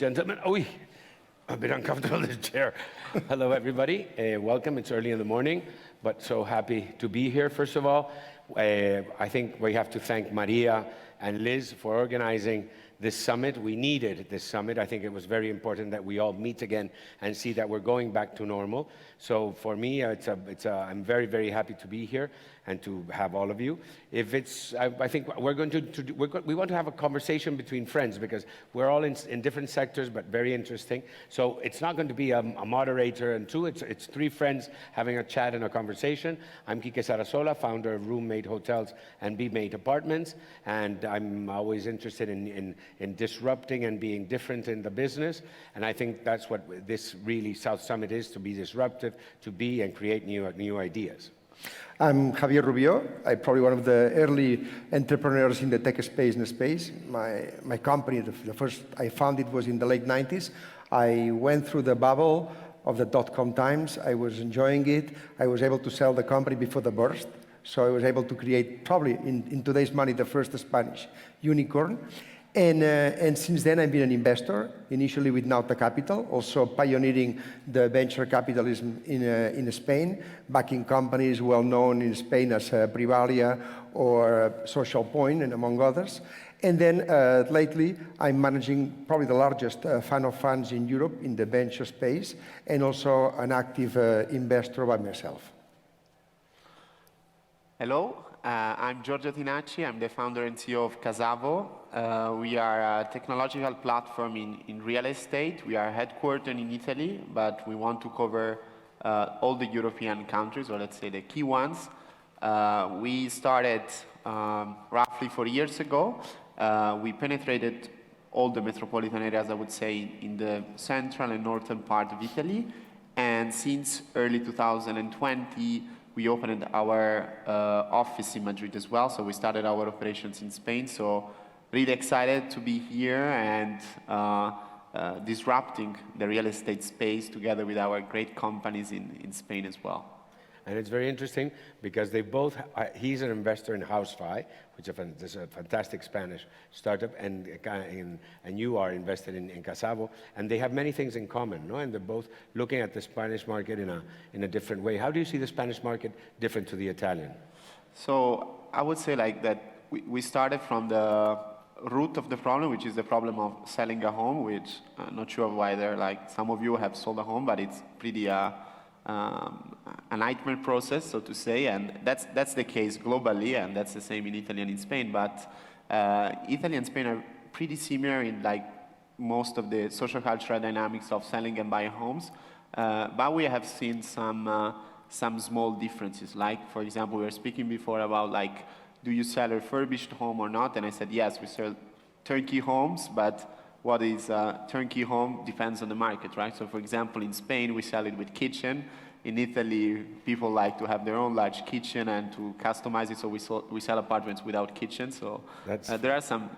gentlemen. Oh, a bit uncomfortable in this chair. Hello, everybody. Welcome. It's early in the morning, but so happy to be here. First of all, I think we have to thank Maria and Liz for organizing this summit. We needed this summit. I think it was very important that we all meet again and see that we're going back to normal. So for me, I'm very, very happy to be here and to have all of you. I think we're going we want to have a conversation between friends because we're all in different sectors, but very interesting. So it's not going to be a moderator and two. It's three friends having a chat and a conversation. I'm Quique Sarasola, founder of Roommate Hotels and BeMate Apartments, and I'm always interested in disrupting and being different in the business. And I think that's what this really South Summit is, to be disruptive, to be and create new ideas. I'm Javier Rubio. I'm probably one of the early entrepreneurs in the tech space. My company, the first I founded was in the late 90s. I went through the bubble of the dot-com times. I was enjoying it. I was able to sell the company before the burst. So I was able to create, probably in today's money, the first Spanish unicorn. And since then, I've been an investor, initially with Nauta Capital, also pioneering the venture capitalism in Spain, backing companies well known in Spain as Privalia or Social Point, and among others. And then lately, I'm managing probably the largest fund of funds in Europe in the venture space, and also an active investor by myself. Hello, I'm Giorgio Tinacci. I'm the founder and CEO of Casavo. We are a technological platform in real estate. We are headquartered in Italy, but we want to cover all the European countries, or let's say the key ones. We started roughly 4 years ago. We penetrated all the metropolitan areas, I would say, in the central and northern part of Italy. And since early 2020, we opened our office in Madrid as well. So we started our operations in Spain. So really excited to be here and disrupting the real estate space together with our great companies in Spain as well. And it's very interesting because they both, he's an investor in HouseFi, which is a fantastic Spanish startup, and you are invested in Casavo, and they have many things in common, no? And they're both looking at the Spanish market in a different way. How do you see the Spanish market different to the Italian? So I would say like that we started from the root of the problem, which is the problem of selling a home, which I'm not sure whether like some of you have sold a home, but it's pretty a nightmare process, so to say, and that's the case globally, and that's the same in Italy and in Spain. But Italy and Spain are pretty similar in like most of the social cultural dynamics of selling and buying homes, but we have seen some small differences. Like, for example, we were speaking before about like, do you sell a refurbished home or not? And I said yes, we sell turnkey homes, but what is a turnkey home depends on the market, right? So for example, in Spain, we sell it with kitchen. In Italy, people like to have their own large kitchen and to customize it, so we sell apartments without kitchen. So there are some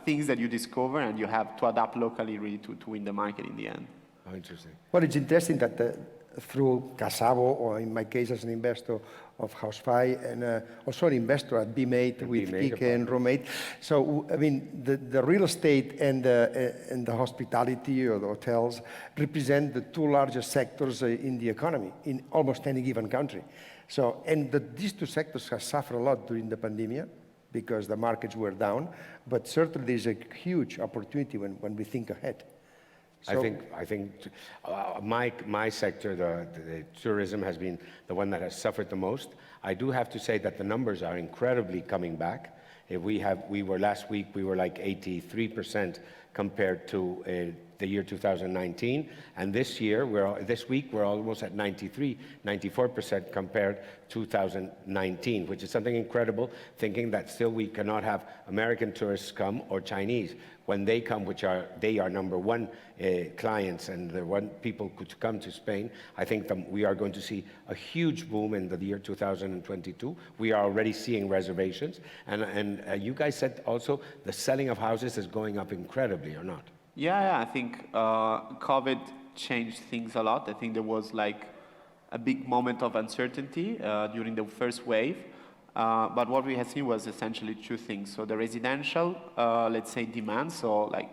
things that you discover and you have to adapt locally really to win the market in the end. Oh, interesting. Well, it's interesting that through Casavo, or in my case as an investor of HouseFi, and also an investor at BeMate with Quique and Roommate. So, I mean, the real estate and the hospitality or the hotels represent the two largest sectors in the economy in almost any given country. So, and these two sectors have suffered a lot during the pandemic because the markets were down, but certainly there's a huge opportunity when we think ahead. So I think my sector, the tourism, has been the one that has suffered the most. I do have to say that the numbers are incredibly coming back. Last week we were like 83% compared to the year 2019, and this week we're almost at 94% compared to 2019, which is something incredible, thinking that still we cannot have American tourists come or Chinese. When they come, they are number one clients and the one people could come to Spain, I think we are going to see a huge boom in the year 2022. We are already seeing reservations, and you guys said also the selling of houses is going up incredibly, or not? Yeah, I think COVID changed things a lot. I think there was like a big moment of uncertainty during the first wave. But what we have seen was essentially two things. So the residential, let's say, demand, so like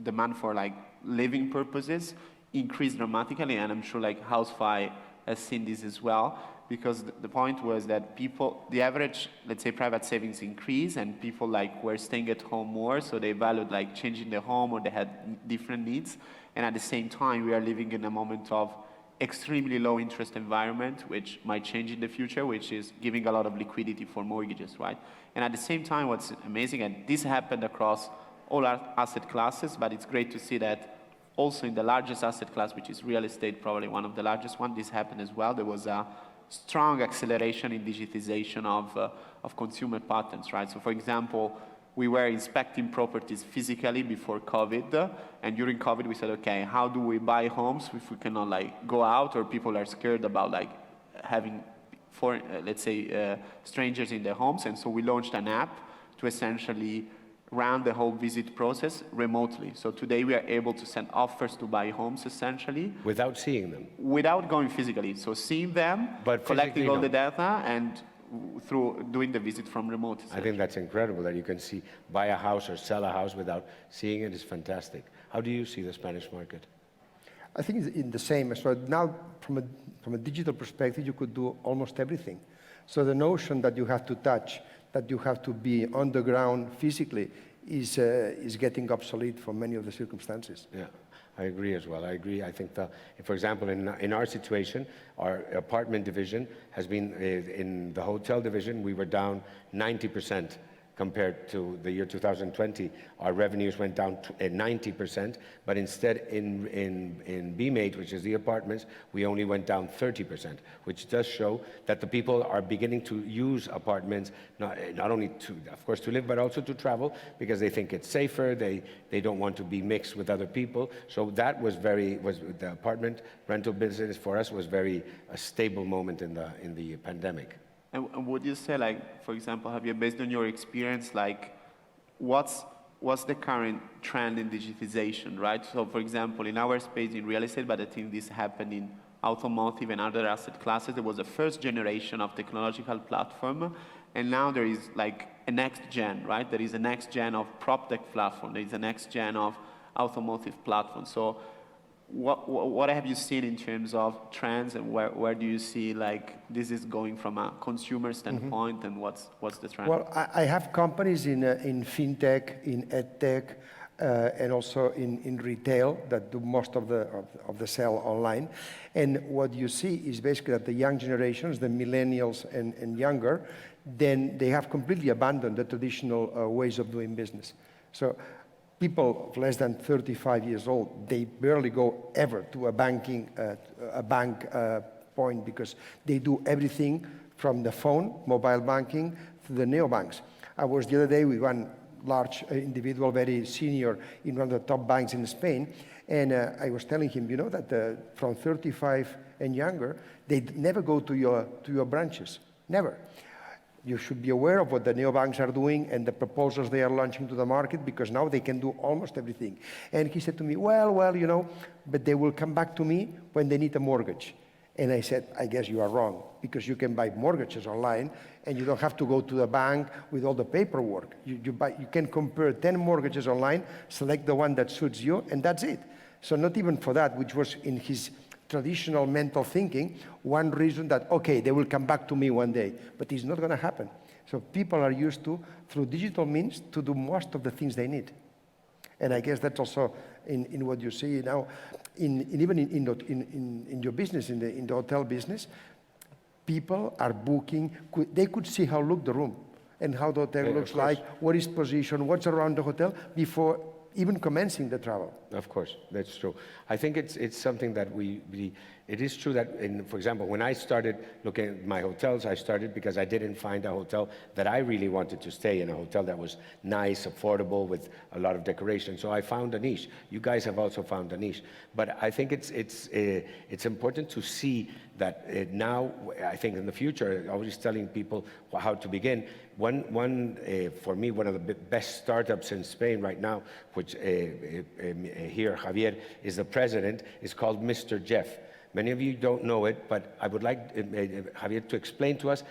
demand for like living purposes increased dramatically, and I'm sure like Housefly has seen this as well, because the point was that people, the average, let's say, private savings increased, and people like were staying at home more, so they valued like changing the home, or they had different needs. And at the same time, we are living in a moment of extremely low interest environment, which might change in the future, which is giving a lot of liquidity for mortgages, right? And at the same time, what's amazing, and this happened across all our asset classes, but it's great to see that also in the largest asset class, which is real estate, probably one of the largest ones, this happened as well. There was a strong acceleration in digitization of consumer patterns, right? So for example, we were inspecting properties physically before COVID, and during COVID we said, okay, how do we buy homes if we cannot like go out, or people are scared about like having foreign, let's say, strangers in their homes, and so we launched an app to essentially run the whole visit process remotely. So today we are able to send offers to buy homes essentially. Without seeing them. Without going physically. So seeing them, But collecting all no. the data, and through doing the visit from remote. I think that's incredible that you can see, buy a house or sell a house without seeing it is fantastic. How do you see the Spanish market? I think it's in the same. So now, from a digital perspective, you could do almost everything. So the notion that you have to touch, that you have to be on the ground physically, is getting obsolete for many of the circumstances. Yeah, I agree as well. I agree. I think, for example, in our situation, our apartment division has been, in the hotel division, we were down 90%. Compared to the year 2020, our revenues went down 90%, but instead in BMate, which is the apartments, we only went down 30%, which does show that the people are beginning to use apartments, not only to, of course, to live, but also to travel, because they think it's safer, they don't want to be mixed with other people. So that was the apartment rental business for us was a stable moment in the pandemic. And would you say, like, for example, have you, based on your experience, like, what's the current trend in digitization, right? So, for example, in our space in real estate, but I think this happened in automotive and other asset classes, there was a first generation of technological platform, and now there is like a next gen, right? There is a next gen of PropTech platform, there is a next gen of automotive platform. So what have you seen in terms of trends, and where do you see like this is going from a consumer standpoint, and what's the trend? Well, I have companies in fintech, in edtech, and also in retail that do most of the sale online. And what you see is basically that the young generations, the millennials and younger, then they have completely abandoned the traditional ways of doing business. So people of less than 35 years old, they barely go ever to a bank point, because they do everything from the phone, mobile banking, to the neobanks. I was the other day with one large individual, very senior, in one of the top banks in Spain, and I was telling him, you know, that from 35 and younger, they never go to your branches, never. You should be aware of what the neobanks are doing and the proposals they are launching to the market, because now they can do almost everything. And he said to me, well, you know, but they will come back to me when they need a mortgage. And I said, I guess you are wrong, because you can buy mortgages online and you don't have to go to the bank with all the paperwork. You can compare 10 mortgages online, select the one that suits you, and that's it. So not even for that, which was in his traditional mental thinking, one reason that, okay, they will come back to me one day, but it's not going to happen. So people are used to, through digital means, to do most of the things they need. And I guess that's also in what you see now, even in your business, in the hotel business, people are booking, they could see how look the room, and how the hotel looks like, what is position, what's around the hotel, before even commencing the travel. Of course, that's true. I think it's something that it is true that, for example, when I started looking at my hotels, I started because I didn't find a hotel that I really wanted to stay in, a hotel that was nice, affordable, with a lot of decoration. So I found a niche. You guys have also found a niche. But I think it's important to see that now, I think in the future, always telling people how to begin. For me, one of the best startups in Spain right now, which here Javier is the president, is called Mr. Jeff. Many of you don't know it, but I would like Javier to explain to us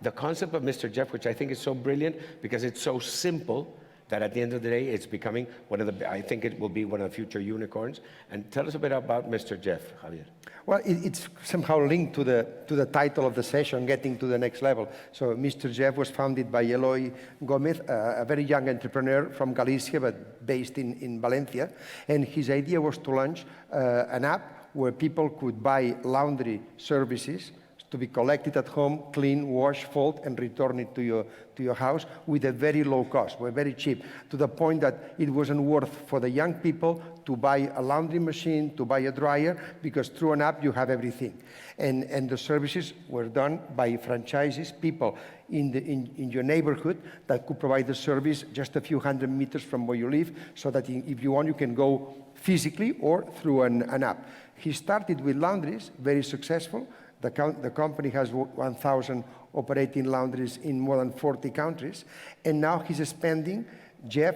the concept of Mr. Jeff, which I think is so brilliant because it's so simple that at the end of the day, it's becoming one of the, I think it will be one of the future unicorns. And tell us a bit about Mr. Jeff, Javier. Well, it's somehow linked to the title of the session, getting to the next level. So Mr. Jeff was founded by Eloy Gomez, a very young entrepreneur from Galicia, but based in Valencia. And his idea was to launch an app where people could buy laundry services to be collected at home, clean, wash, fold, and return it to your house with a very low cost, very cheap, to the point that it wasn't worth for the young people to buy a laundry machine, to buy a dryer, because through an app you have everything. And the services were done by franchises, people in your neighborhood that could provide the service just a few hundred meters from where you live, so that if you want, you can go physically or through an app. He started with laundries, very successful. The company has 1,000 operating laundries in more than 40 countries. And now he's expanding. Jeff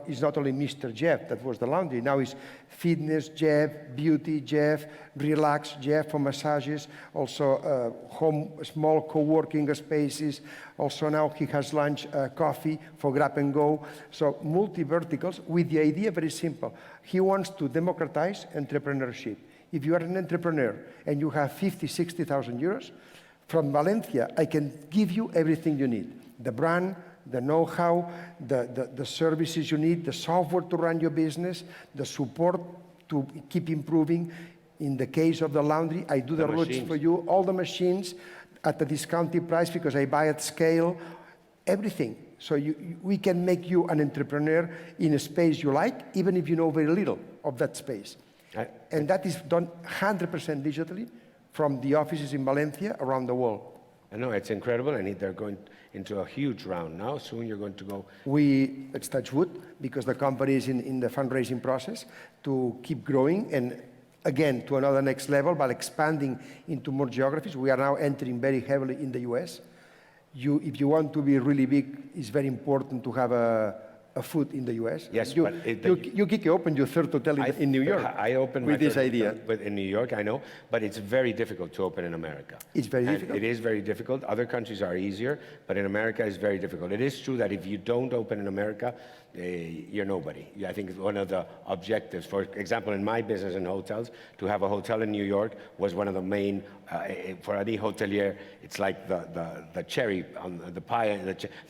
is not only Mr. Jeff, that was the laundry. Now he's Fitness Jeff, Beauty Jeff, Relax Jeff for massages, also home, small co-working spaces. Also now he has launched coffee for grab and go. So multi-verticals with the idea very simple. He wants to democratize entrepreneurship. If you are an entrepreneur and you have 50, 60,000 euros, from Valencia, I can give you everything you need. The brand, the know-how, the services you need, the software to run your business, the support to keep improving. In the case of the laundry, I do the routes for you, all the machines at the discounted price because I buy at scale, everything. So we can make you an entrepreneur in a space you like, even if you know very little of that space. And that is done 100% digitally from the offices in Valencia around the world. I know, it's incredible, and they're going into a huge round now. Soon you're going to go. It's touch wood, because the company is in the fundraising process to keep growing and, again, to another next level, but expanding into more geographies. We are now entering very heavily in the US. If you want to be really big, it's very important to have a foot in the US. Yes, you opened your third hotel in New York. I opened with this idea. But in New York, I know, but it's very difficult to open in America. It's very difficult. It is very difficult. Other countries are easier, but in America it's very difficult. It is true that if you don't open in America, you're nobody. I think one of the objectives, for example, in my business in hotels, to have a hotel in New York was one of the main, for any hotelier, it's like the cherry on the pie,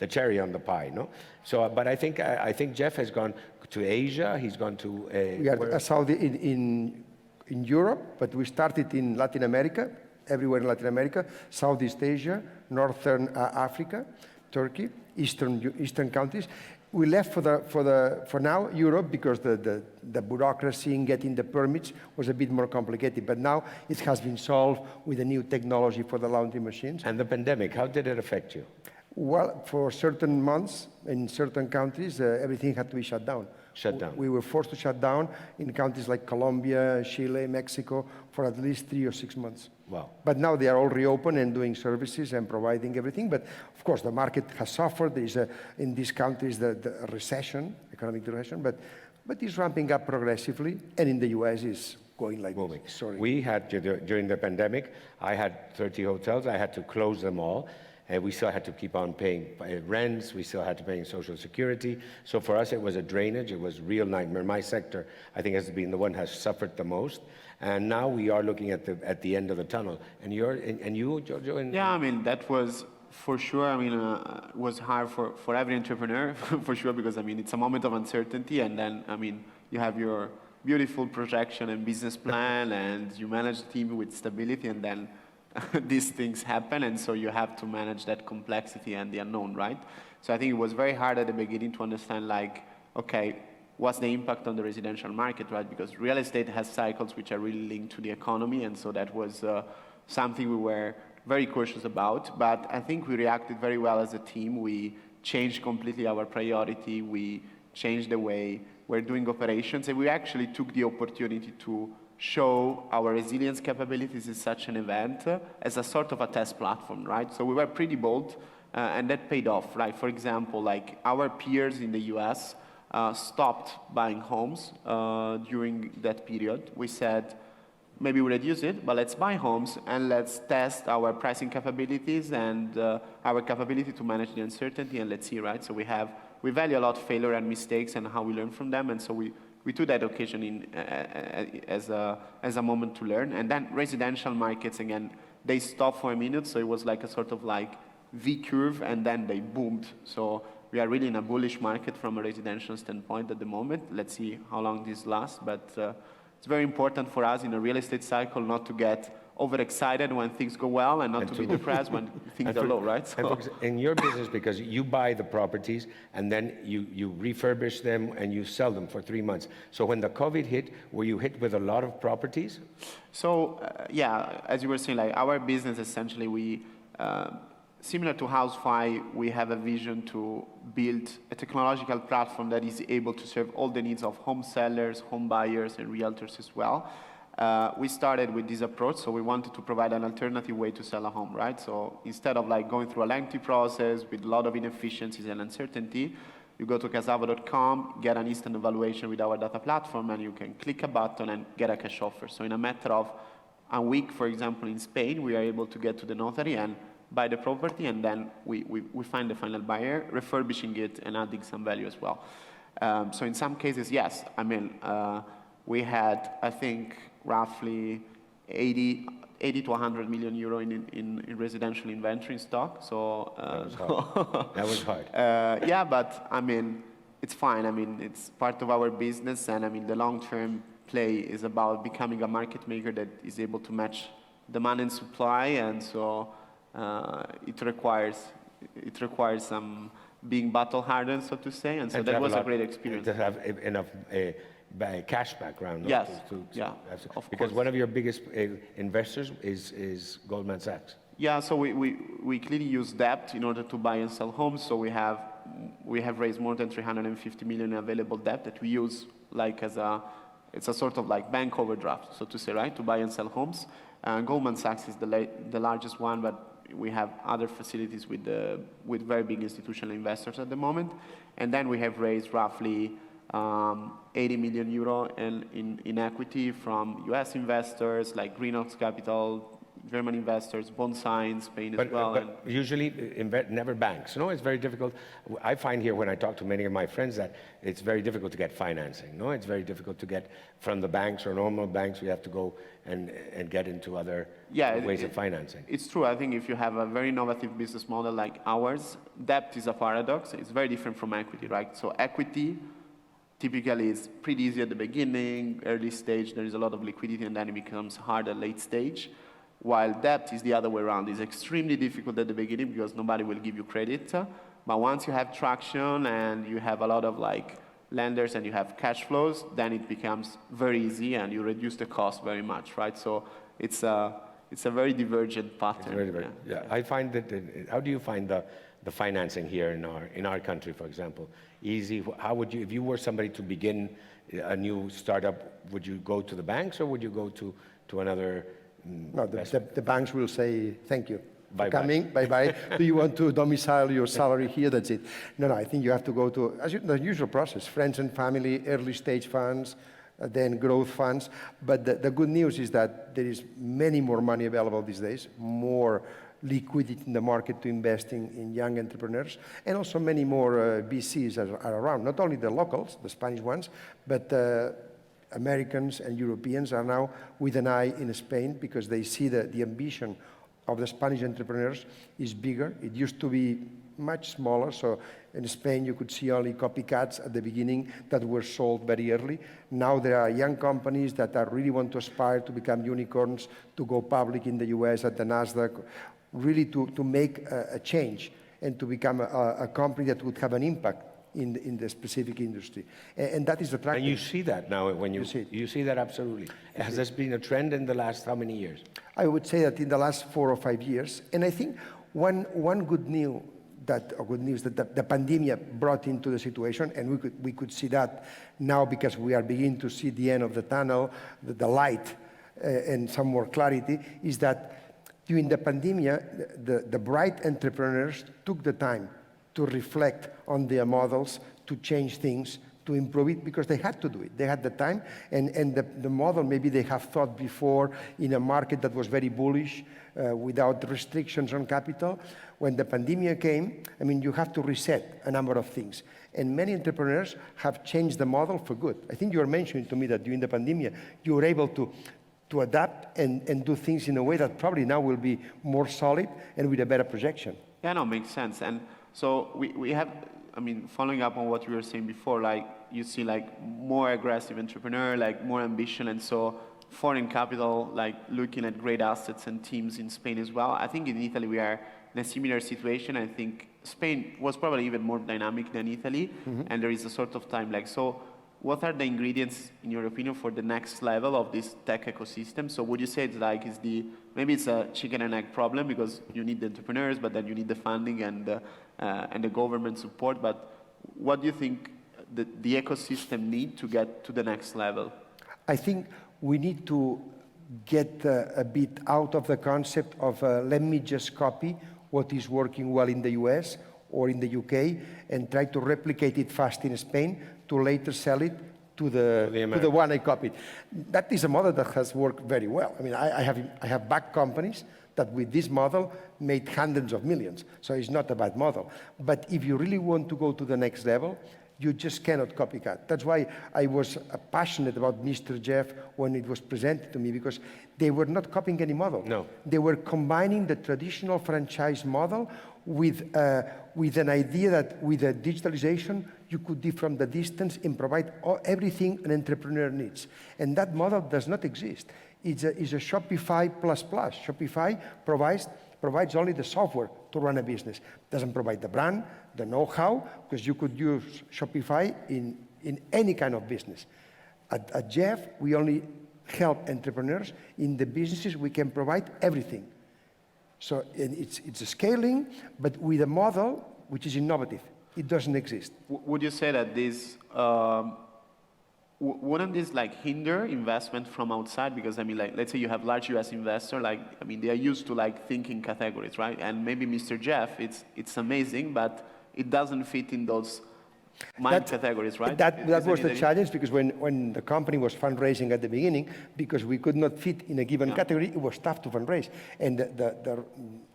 the cherry on the pie, no? So, but I think Jeff has gone to Asia. He's gone to. We are Saudi in Europe, but we started in Latin America, everywhere in Latin America, Southeast Asia, Northern Africa, Turkey, Eastern countries. We left for now Europe because the bureaucracy in getting the permits was a bit more complicated. But now it has been solved with the new technology for the laundry machines. And the pandemic, how did it affect you? Well, for certain months in certain countries, everything had to be shut down. Shut down. We were forced to shut down in countries like Colombia, Chile, Mexico for at least 3 or 6 months. Wow. But now they are all reopened and doing services and providing everything. But of course, the market has suffered. There is in these countries the recession, economic recession, but it's ramping up progressively. And in the US, is going like moving. Sorry. We had, during the pandemic, I had 30 hotels. I had to close them all. And we still had to keep on paying rents. We still had to pay Social Security. So for us, it was a drainage. It was a real nightmare. My sector, I think, has been the one has suffered the most. And now we are looking at the end of the tunnel. And you, Jojo? Yeah, I mean, that was for sure. I mean, it was hard for every entrepreneur, for sure, because I mean, it's a moment of uncertainty, and then I mean, you have your beautiful projection and business plan, and you manage the team with stability, and then these things happen, and so you have to manage that complexity and the unknown, right? So I think it was very hard at the beginning to understand, like, okay, what's the impact on the residential market, right? Because real estate has cycles which are really linked to the economy, and so that was something we were very cautious about. But I think we reacted very well as a team. We changed completely our priority. We changed the way we're doing operations, and we actually took the opportunity to show our resilience capabilities in such an event as a sort of a test platform, right? So we were pretty bold, and that paid off, right? For example, like our peers in the US stopped buying homes during that period. We said, maybe we reduce it, but let's buy homes and let's test our pricing capabilities and our capability to manage the uncertainty, and let's see, right? So we have we value a lot failure and mistakes and how we learn from them, and so we took that occasion as a moment to learn. And then residential markets, again, they stopped for a minute, so it was like a sort of like V curve, and then they boomed. So we are really in a bullish market from a residential standpoint at the moment. Let's see how long this lasts, but it's very important for us in a real estate cycle not to get overexcited when things go well and not to be depressed when things are low, right? So, in your business, because you buy the properties and then you refurbish them and you sell them for 3 months. So when the COVID hit, were you hit with a lot of properties? So yeah, as you were saying, like our business essentially, we similar to Housefy, we have a vision to build a technological platform that is able to serve all the needs of home sellers, home buyers, and realtors as well. We started with this approach, so we wanted to provide an alternative way to sell a home, right? So instead of like going through a lengthy process with a lot of inefficiencies and uncertainty, you go to casavo.com, get an instant evaluation with our data platform, and you can click a button and get a cash offer. So in a matter of a week, for example, in Spain, we are able to get to the notary and buy the property, and then we find the final buyer, refurbishing it and adding some value as well. So in some cases, yes, I mean, we had, I think, roughly 80 to 100 million euro in residential inventory in stock. So That was hard. yeah, but I mean, it's fine. I mean, it's part of our business, and I mean, the long-term play is about becoming a market maker that is able to match demand and supply, and so it requires some being battle hardened, so to say, and so that was a great experience. To have enough cash background. Yes. Yeah. Of Because course. one of your biggest investors is Goldman Sachs. Yeah, so we clearly use debt in order to buy and sell homes. So we have raised more than 350 million in available debt that we use like it's a sort of like bank overdraft, so to say, right, to buy and sell homes. Goldman Sachs is the largest one, but we have other facilities with very big institutional investors at the moment. And then we have raised roughly 80 million euro in equity from US investors like Greenox Capital, German investors, Bondsign, Spain as well. But usually never banks. No, it's very difficult. I find here when I talk to many of my friends that it's very difficult to get financing. No, it's very difficult to get from the banks or normal banks. We have to go and get into other ways of financing. It's true. I think if you have a very innovative business model like ours, debt is a paradox. It's very different from equity, right? So equity typically is pretty easy at the beginning, early stage, there is a lot of liquidity, and then it becomes hard at late stage. While debt is the other way around. It's extremely difficult at the beginning because nobody will give you credit. But once you have traction and you have a lot of like lenders and you have cash flows, then it becomes very easy and you reduce the cost very much, right? So it's a very divergent pattern. Yeah. I find that. How do you find the financing here in our country, for example? Easy. How would you, if you were somebody to begin a new startup, would you go to the banks or would you go to another? No, the banks will say, thank you for Bye-bye. coming, bye-bye. Do you want to domicile your salary here? That's it. No, I think you have to go to, the usual process, friends and family, early stage funds, then growth funds. But the good news is that there is many more money available these days, more liquidity in the market to invest in young entrepreneurs, and also many more VCs are around, not only the locals, the Spanish ones, but Americans and Europeans are now with an eye in Spain because they see the ambition of the Spanish entrepreneurs is bigger. It used to be much smaller, so in Spain you could see only copycats at the beginning that were sold very early. Now there are young companies that really want to aspire to become unicorns, to go public in the US at the NASDAQ, really to make a change and to become a company that would have an impact in the specific industry. And that is attractive. And you see that now when you see it. You see that absolutely. Has this been a trend in the last how many years? I would say that in the last 4 or 5 years, and I think one good news that the pandemic brought into the situation, and we could see that now because we are beginning to see the end of the tunnel, the light, and some more clarity, is that during the pandemic, the bright entrepreneurs took the time to reflect on their models, to change things, to improve it because they had to do it. They had the time, and the model maybe they have thought before in a market that was very bullish, without restrictions on capital. When the pandemic came, I mean, you have to reset a number of things. And many entrepreneurs have changed the model for good. I think you were mentioning to me that during the pandemic, you were able to adapt and do things in a way that probably now will be more solid and with a better projection. Yeah, no, makes sense. And so we have, I mean, following up on what we were saying before, like you see like more aggressive entrepreneur, like more ambition, and so foreign capital, like looking at great assets and teams in Spain as well. I think in Italy we are in a similar situation. I think Spain was probably even more dynamic than Italy, and there is a sort of time lag. So what are the ingredients, in your opinion, for the next level of this tech ecosystem? So would you say it's like, maybe it's a chicken and egg problem because you need the entrepreneurs, but then you need the funding and the government support. But what do you think the ecosystem need to get to the next level? I think we need to get a bit out of the concept of let me just copy what is working well in the US or in the UK and try to replicate it fast in Spain to later sell it to the one I copied. That is a model that has worked very well. I mean, I have backed companies that with this model made hundreds of millions. So it's not a bad model. But if you really want to go to the next level, you just cannot copycat. That's why I was passionate about Mr. Jeff when it was presented to me, because they were not copying any model. No. They were combining the traditional franchise model with an idea that with the digitalization, you could be from the distance and provide everything an entrepreneur needs. And that model does not exist. It's a Shopify plus plus. Shopify provides only the software to run a business. Doesn't provide the brand, the know-how, because you could use Shopify in any kind of business. At Jeff, we only help entrepreneurs in the businesses we can provide everything. So it's a scaling, but with a model which is innovative. It doesn't exist. Would you say that this, wouldn't this like hinder investment from outside? Because I mean, like, let's say you have large US investor, like, I mean, they are used to like thinking categories, right? And maybe Mr. Jeff, it's amazing, but it doesn't fit in those categories, right? That was the challenge, because when the company was fundraising at the beginning, because we could not fit in a given category, it was tough to fundraise. And the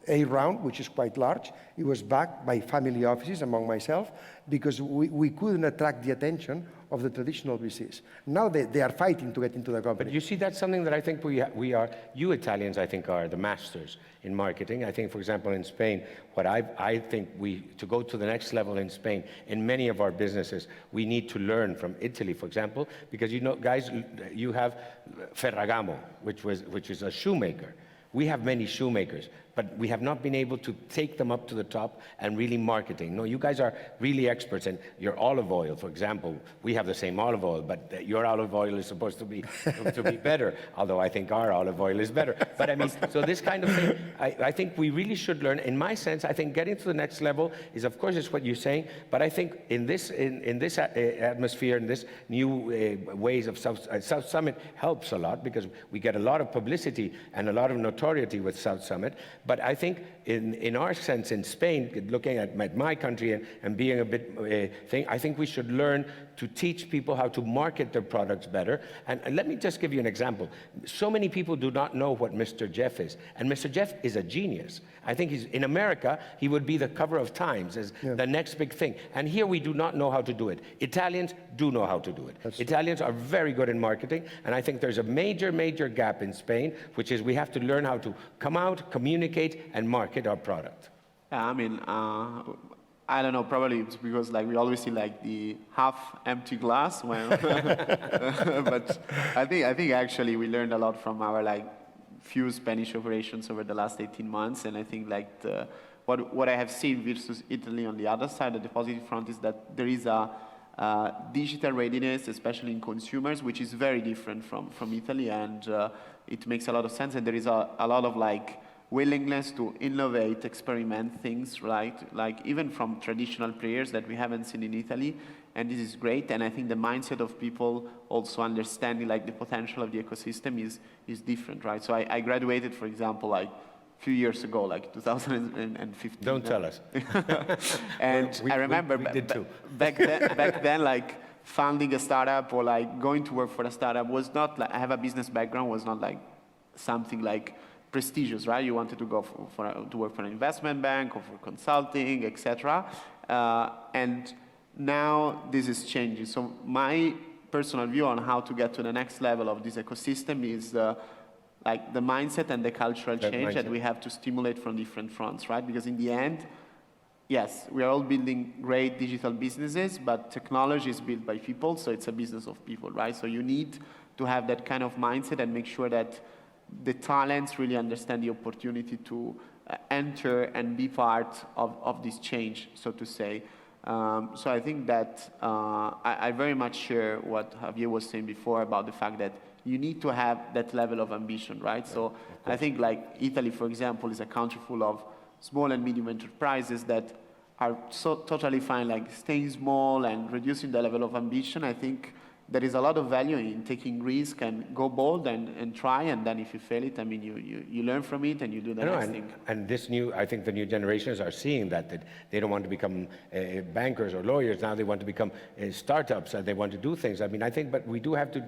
A round, which is quite large, it was backed by family offices, among myself, because we couldn't attract the attention of the traditional VCs. Now they are fighting to get into the company. But you see, that's something that I think we are, you Italians, I think, are the masters in marketing. I think, for example, in Spain, what I think to go to the next level in Spain, in many of our businesses, we need to learn from Italy, for example, because, you know, guys, you have Ferragamo, which is a shoemaker. We have many shoemakers, but we have not been able to take them up to the top and really marketing. No, you guys are really experts, and your olive oil, for example, we have the same olive oil, but your olive oil is supposed to be better, although I think our olive oil is better. But I mean, so this kind of thing, I think we really should learn. In my sense, I think getting to the next level is, of course, it's what you're saying, but I think in this atmosphere, in this new ways of South Summit helps a lot, because we get a lot of publicity and a lot of notoriety with South Summit. But I think in our sense in Spain, looking at my country and being a bit I think we should learn to teach people how to market their products better. And let me just give you an example. So many people do not know what Mr. Jeff is. And Mr. Jeff is a genius. I think in America, he would be the cover of Times as the next big thing. And here we do not know how to do it. Italians do know how to do it. Italians are very good in marketing. And I think there's a major, major gap in Spain, which is we have to learn how to come out, communicate, and market our product. Yeah, I mean, I don't know, probably it's because like we always see like the half empty glass when but I think actually we learned a lot from our like few Spanish operations over the last 18 months, and I think like what I have seen versus Italy on the other side, the positive front, is that there is a digital readiness, especially in consumers, which is very different from Italy, and it makes a lot of sense, and there is a lot of like willingness to innovate, experiment things, right? Like even from traditional players that we haven't seen in Italy, and this is great. And I think the mindset of people also understanding like the potential of the ecosystem is different, right? So I graduated, for example, like a few years ago, like 2015. Don't tell us. And I remember we did too. back then, like founding a startup or like going to work for a startup was not like, I have a business background, was not like something like prestigious, right? You wanted to go to work for an investment bank or for consulting, etc. And now this is changing. So my personal view on how to get to the next level of this ecosystem is like the mindset and the cultural change that we have to stimulate from different fronts, right? Because in the end, yes, we are all building great digital businesses, but technology is built by people, so it's a business of people, right? So you need to have that kind of mindset and make sure that the talents really understand the opportunity to enter and be part of this change, so to say. So I think that I very much share what Javier was saying before about the fact that you need to have that level of ambition, right? So I think like Italy, for example, is a country full of small and medium enterprises that are so totally fine, like staying small and reducing the level of ambition. I think there is a lot of value in taking risk and go bold and try, and then if you fail it, I mean, you learn from it and you do the next thing. And this I think the new generations are seeing that they don't want to become bankers or lawyers. Now they want to become startups and they want to do things. I mean, I think, but we do have to,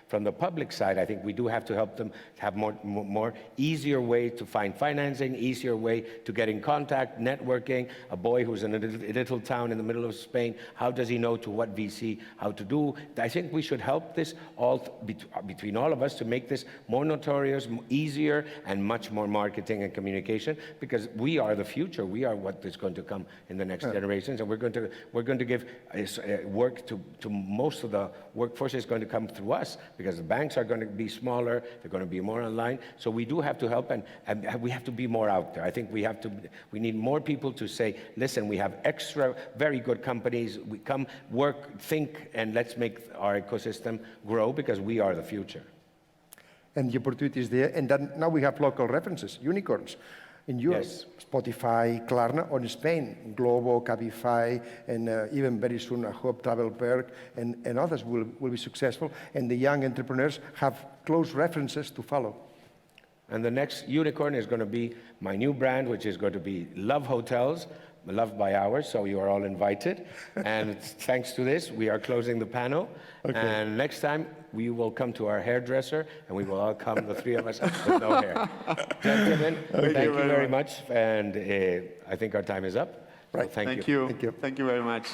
from the public side, I think we do have to help them have more easier way to find financing, easier way to get in contact, networking. A boy who's in a little town in the middle of Spain, how does he know to what VC, how to do? I think we should help this all between all of us to make this more notorious, easier, and much more marketing and communication, because we are the future. We are what is going to come in the next generations, and we're going to give work to most of the workforce is going to come through us, because the banks are going to be smaller. They're going to be more online. So we do have to help, and we have to be more out there. I think we need more people to say, listen, we have extra very good companies. We come work, think, and let's make our ecosystem grow, because we are the future. And the opportunity is there. And then now we have local references, unicorns. In Europe, Yes. Spotify, Klarna, or in Spain, Globo, Cabify, and even very soon, I hope Travelperk and others will be successful. And the young entrepreneurs have close references to follow. And the next unicorn is going to be my new brand, which is going to be Love Hotels, Loved by Hours, so you are all invited. And thanks to this, we are closing the panel. Okay. And next time, we will come to our hairdresser, and we will all come, the three of us, with no hair. Gentlemen, thank you very much. And I think our time is up. Right. So thank you. Thank you very much.